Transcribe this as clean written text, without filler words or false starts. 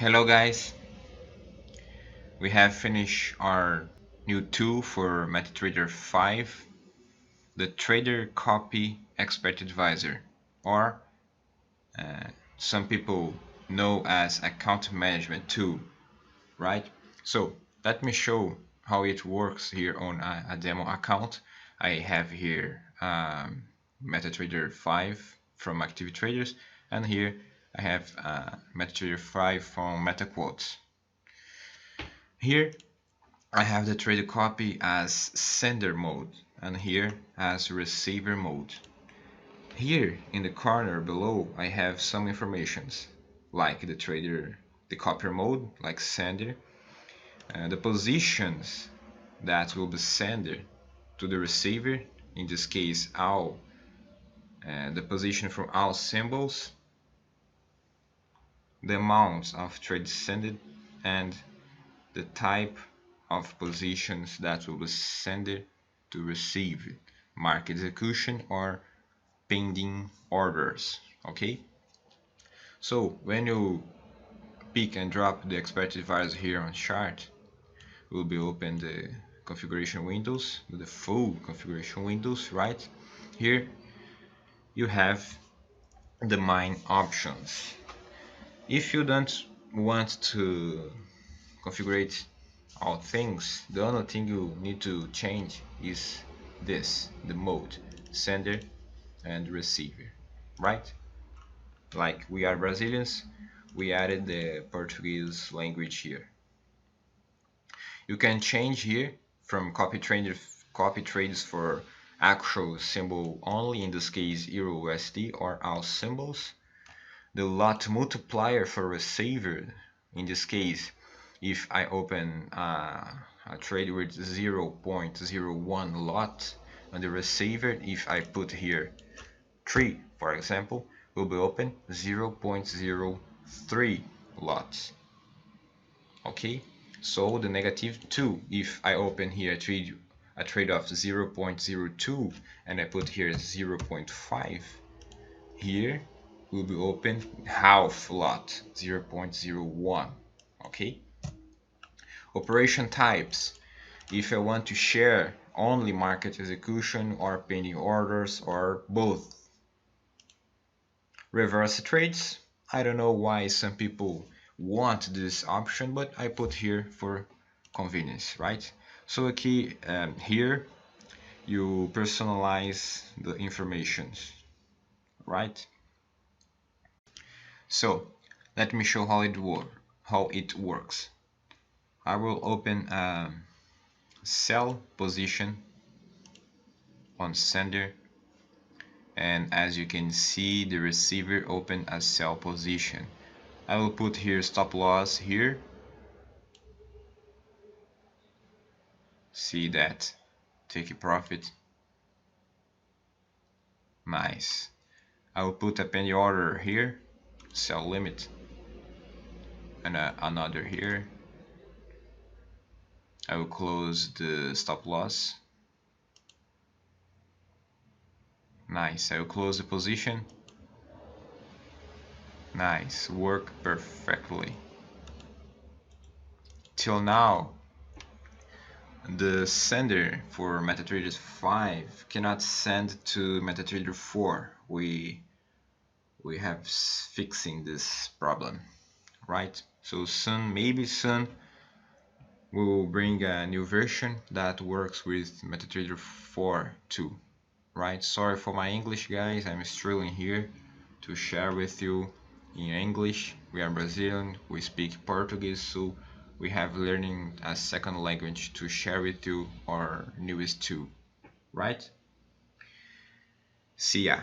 Hello guys, we have finished our new tool for MetaTrader 5, the Trader Copy Expert Advisor, or uh, some people know as account management tool, right? So let me show how it works here on a demo account. I have here MetaTrader 5 from Active Traders, and here I have MetaTrader 5 from MetaQuotes. Here I have the trader copy as sender mode and here as receiver mode. Here in the corner below I have some informations like the copier mode, like sender, the positions that will be sender to the receiver, in this case all, the position from all symbols, the amount of trades sent, and the type of positions that will be sent to receive market execution or pending orders. Okay, so when you pick and drop the expert advisor here on chart, will be open the configuration windows, the full configuration windows. Right here you have the main options. If you don't want to configure all things, the only thing you need to change is this, the mode, sender and receiver, right? Like we are Brazilians, we added the Portuguese language here. You can change here from copy trades for actual symbol only, in this case Euro USD, or all symbols. The lot multiplier for receiver, in this case if I open a trade with 0.01 lot on the receiver, if I put here 3 for example, will be open 0.03 lots. Okay, so the -2, if I open here a trade of 0.02 and I put here 0.5, here will be open half lot, 0.01. Okay, operation types, if I want to share only market execution or pending orders or both. Reverse trades, I don't know why some people want this option, but I put here for convenience, right? So okay, here you personalize the information, right? So let me show how it works. I will open a sell position on sender, and as you can see the receiver open a sell position. I will put here stop loss here. See that, take a profit. Nice. I will put a penny order here, sell limit, and another here. I will close the stop loss. Nice. I will close the position. Nice, work perfectly. Till now, the sender for MetaTrader 5 cannot send to MetaTrader 4. We have fixing this problem, right? So soon, maybe soon, we will bring a new version that works with MetaTrader 4 too, right? Sorry for my English, guys. I'm struggling here to share with you in English. We are Brazilian, we speak Portuguese, so we have learning a second language to share with you our newest tool, right? See ya.